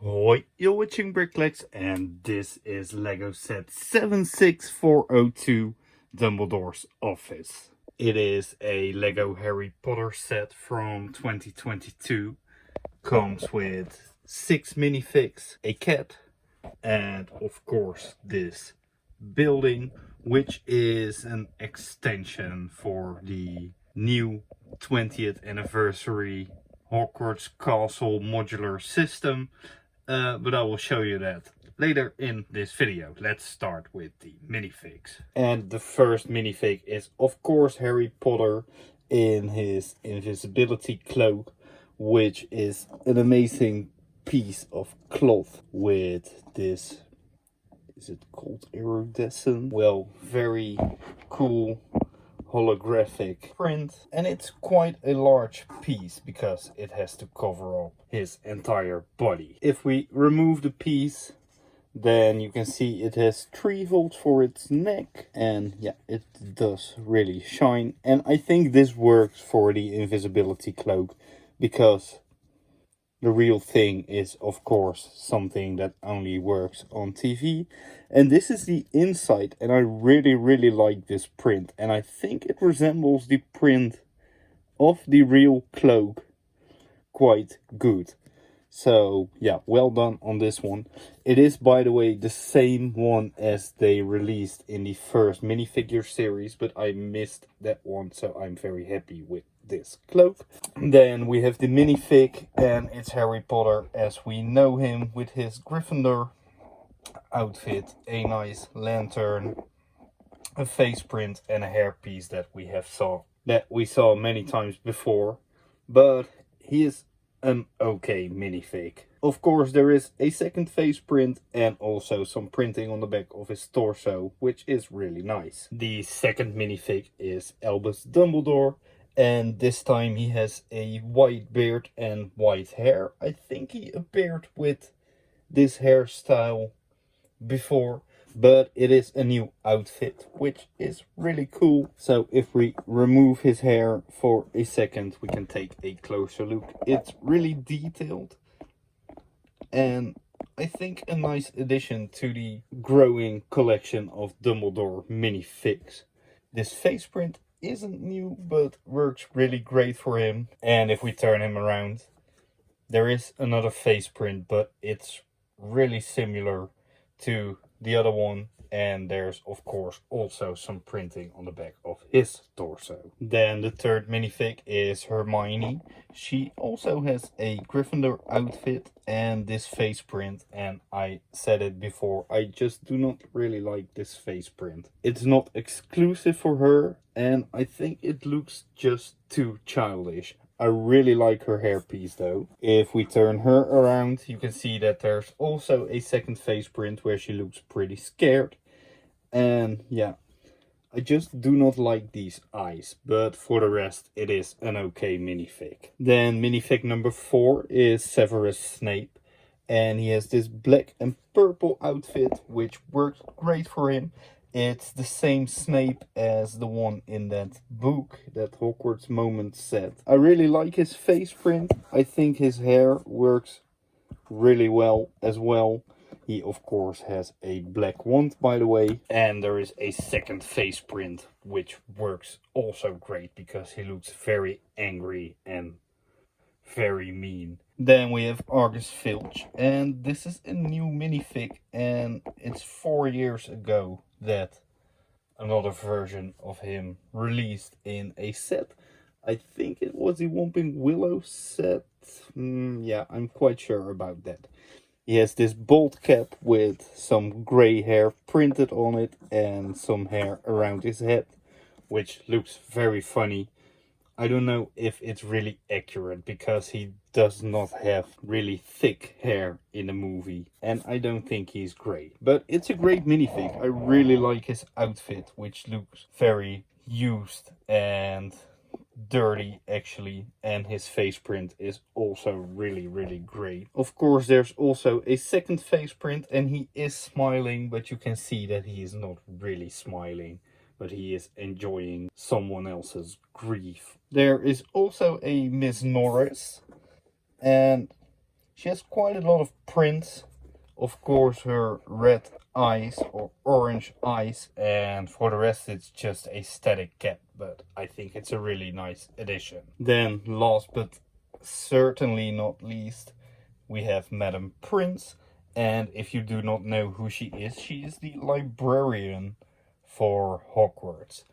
Hoi, you're watching BrickLex and this is Lego set 76402, Dumbledore's Office. It is a Lego Harry Potter set from 2022. Comes with 6 minifigs, a cat, and of course this building, which is an extension for the new 20th anniversary Hogwarts Castle modular system. But I will show you that later in this video. Let's start with the minifigs. And the first minifig is of course Harry Potter in his invisibility cloak, which is an amazing piece of cloth with this, is it called iridescent? Well, very cool holographic print, and it's quite a large piece because it has to cover up his entire body. If we remove the piece, then you can see it has 3 holes for its neck, and yeah, it does really shine. And I think this works for the invisibility cloak because the real thing is of course something that only works on TV. And this is the inside, and I really like this print, and I think it resembles the print of the real cloak quite good. So yeah, well done on this one. It is, by the way, the same one as they released in the first minifigure series, but I missed that one, so I'm very happy with this cloak. Then we have the minifig, and it's Harry Potter as we know him, with his Gryffindor outfit, a nice lantern, a face print, and a hairpiece that we saw many times before. But he is an okay minifig. Of course, there is a second face print and also some printing on the back of his torso, which is really nice. The second minifig is Albus Dumbledore, and this time he has a white beard and white hair. I think he appeared with this hairstyle before, but it is a new outfit, which is really cool. So if we remove his hair for a second, we can take a closer look. It's really detailed, and I think a nice addition to the growing collection of Dumbledore minifigs. This face print isn't new, but works really great for him. And if we turn him around, there is another face print, but it's really similar to the other one, and there's of course also some printing on the back of his torso. Then the third minifig is Hermione. She also has a Gryffindor outfit and this face print, and I said it before, I just do not really like this face print. It's not exclusive for her, and I think it looks just too childish. I really like her hairpiece though. If we turn her around, you can see that there's also a second face print where she looks pretty scared. And yeah, I just do not like these eyes, but for the rest it is an okay minifig. Then minifig number 4 is Severus Snape, and he has this black and purple outfit which works great for him. It's the same Snape as the one in that book, that Hogwarts Moment set. I really like his face print. I think his hair works really well as well. He of course has a black wand, by the way. And there is a second face print which works also great because he looks very angry and very mean. Then we have Argus Filch, and this is a new minifig, and it's 4 years ago that another version of him released in a set. I think it was the Whomping Willow set. Yeah, I'm quite sure about that. He has this bald cap with some grey hair printed on it and some hair around his head, which looks very funny. I don't know if it's really accurate because he does not have really thick hair in the movie, and I don't think he's great. But it's a great minifig. I really like his outfit, which looks very used and dirty actually, and his face print is also really great. Of course, there's also a second face print, and he is smiling, but you can see that he is not really smiling, but he is enjoying someone else's grief. There is also a Miss Norris, and She has quite a lot of prints. Of course, her red eyes or orange eyes, and for the rest it's just a static cap, but I think it's a really nice addition. Then last but certainly not least, we have Madame Prince, and if you do not know who she is the librarian for Hogwarts.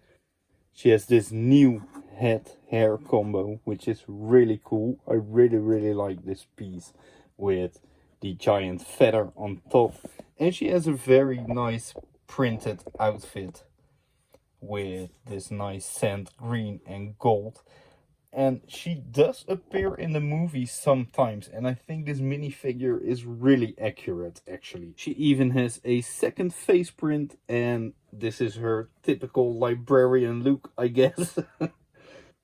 She has this new head hair combo, which is really cool. I really like this piece with the giant feather on top. And she has a very nice printed outfit with this nice sand green and gold. And she does appear in the movie sometimes, and I think this minifigure is really accurate actually. She even has a second face print, and this is her typical librarian look, I guess.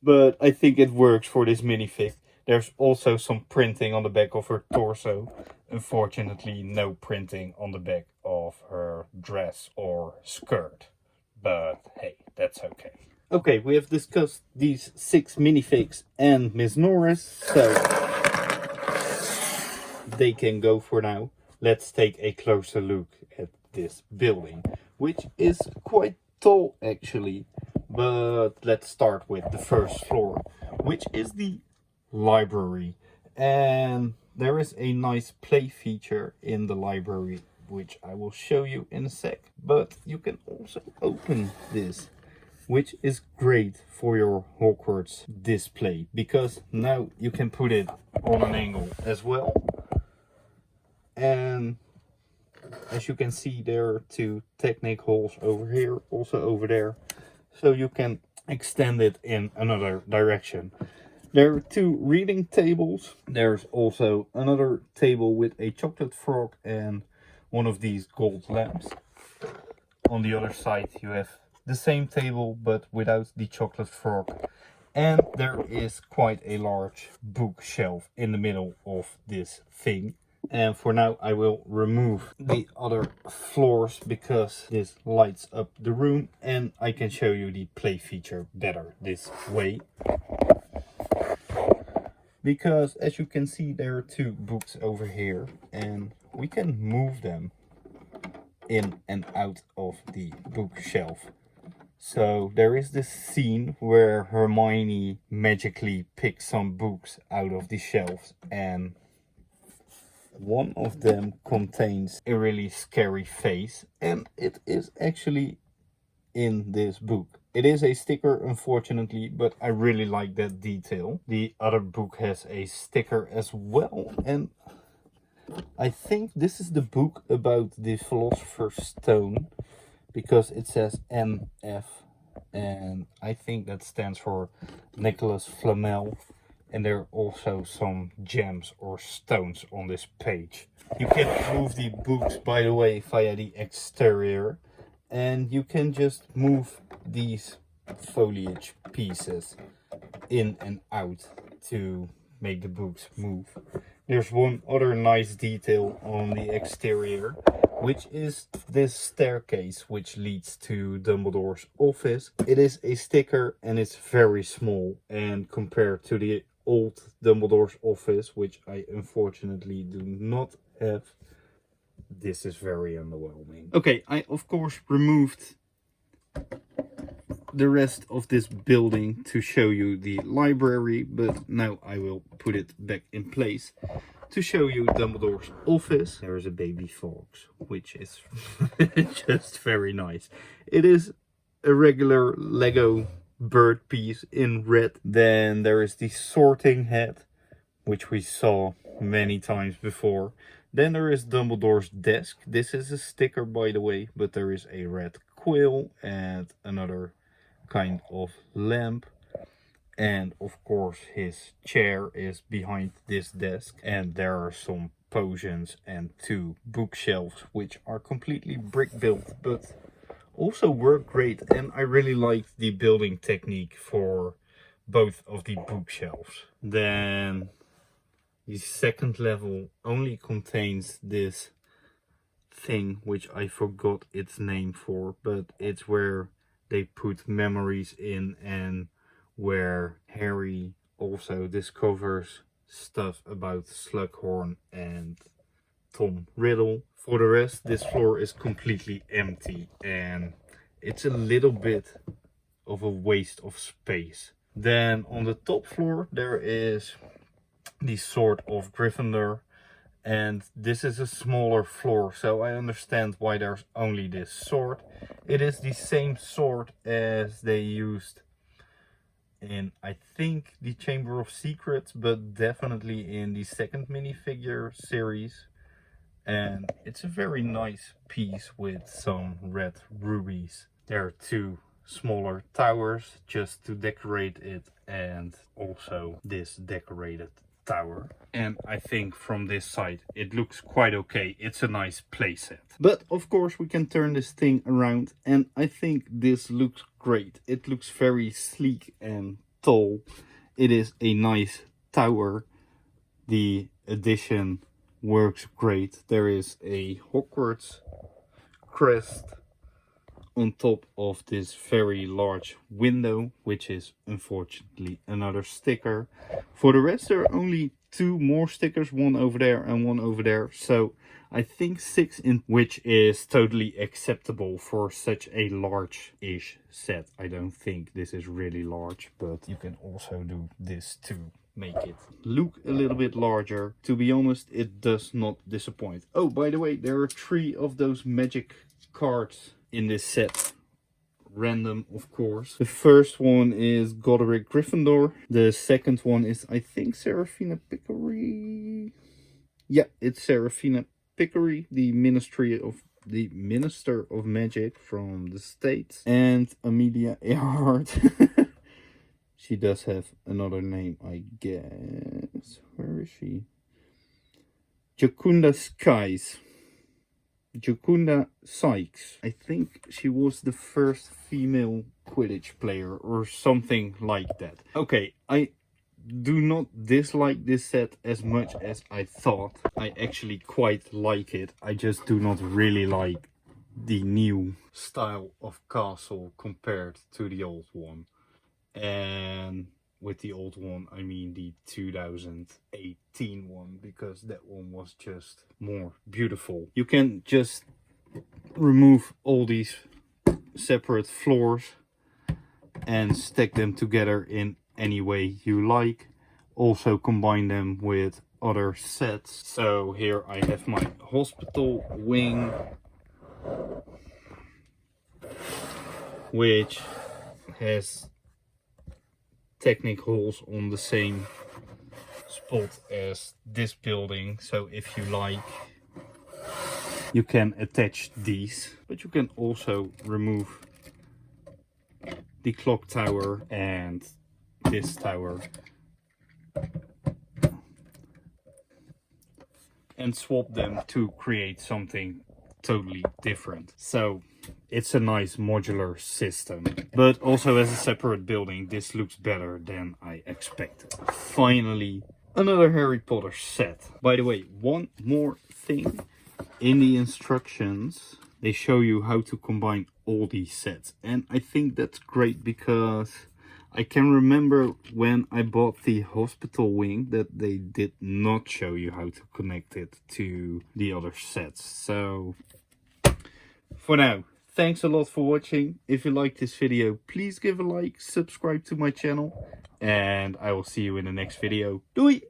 But I think it works for this minifig. There's also some printing on the back of her torso. Unfortunately, no printing on the back of her dress or skirt. But hey, that's okay. Okay, we have discussed these 6 minifigs and Miss Norris, so they can go for now. Let's take a closer look at this building, which is quite tall actually. But let's start with the first floor, which is the library. And there is a nice play feature in the library, which I will show you in a sec. But you can also open this, which is great for your Hogwarts display, because now you can put it on an angle as well. And as you can see, there are 2 technic holes over here, also over there. So you can extend it in another direction. There are 2 reading tables. There's also another table with a chocolate frog and one of these gold lamps. On the other side you have the same table but without the chocolate frog. And there is quite a large bookshelf in the middle of this thing. And for now I will remove the other floors because this lights up the room and I can show you the play feature better this way. Because as you can see, there are 2 books over here and we can move them in and out of the bookshelf. So there is this scene where Hermione magically picks some books out of the shelves, and one of them contains a really scary face, and it is actually in this book. It is a sticker, unfortunately, but I really like that detail. The other book has a sticker as well, and I think this is the book about the Philosopher's Stone, because it says NF, and I think that stands for Nicholas Flamel. And there are also some gems or stones on this page. You can move the books, by the way, via the exterior. And you can just move these foliage pieces in and out to make the books move. There's one other nice detail on the exterior, which is this staircase which leads to Dumbledore's office. It is a sticker and it's very small, and compared to the old Dumbledore's office, which I unfortunately do not have, this is very underwhelming. Okay, I of course removed the rest of this building to show you the library, but now I will put it back in place to show you Dumbledore's office. There is a baby fox, which is just very nice. It is a regular Lego bird piece in red. Then there is the sorting hat, which we saw many times before. Then there is Dumbledore's desk. This is a sticker, by the way, but there is a red quill and another kind of lamp. And of course his chair is behind this desk. And there are some potions and 2 bookshelves, which are completely brick built, but also work great. And I really like the building technique for both of the bookshelves. Then the second level only contains this thing, which I forgot its name for, but it's where they put memories in and where Harry also discovers stuff about Slughorn and Tom Riddle. For the rest, this floor is completely empty and it's a little bit of a waste of space. Then on the top floor there is the Sword of Gryffindor, and this is a smaller floor, so I understand why there's only this sword. It is the same sword as they used in, I think, the Chamber of Secrets, but definitely in the second minifigure series. And it's a very nice piece with some red rubies. There are two smaller towers just to decorate it, and also this decorated tower. And I think from this side it looks quite okay. It's a nice playset. But of course we can turn this thing around, and I think this looks great. It looks very sleek and tall. It is a nice tower. The addition works great. There is a Hogwarts crest on top of this very large window, which is unfortunately another sticker. For the rest there are only two more stickers, one over there and one over there, so I think 6 in, which is totally acceptable for such a large-ish set. I don't think this is really large, but you can also do this to make it look a little bit larger. To be honest, it does not disappoint. Oh, by the way, there are 3 of those magic cards in this set. Random, of course. The first one is Godric Gryffindor. The second one is, I think, Serafina Piccory. Yeah, it's Serafina Piccory, the Minister of Magic from the States. And Amelia Earhart. She does have another name, I guess. Where is she? Jacunda Sykes. I think she was the first female Quidditch player or something like that. Okay, I do not dislike this set as much as I thought. I actually quite like it. I just do not really like the new style of castle compared to the old one. And with the old one I mean the 2018 one, because that one was just more beautiful. You can just remove all these separate floors and stack them together in any way you like. Also combine them with other sets. So here I have my hospital wing, which has technic holes on the same spot as this building, so if you like you can attach these, but you can also remove the clock tower and this tower and swap them to create something totally different. So it's a nice modular system, but also as a separate building this looks better than I expected. Finally, another Harry Potter set. By the way, one more thing. In the instructions they show you how to combine all these sets, and I think that's great because I can remember when I bought the hospital wing that they did not show you how to connect it to the other sets. So for now, thanks a lot for watching. If you like this video, please give a like, subscribe to my channel, and I will see you in the next video. Doei!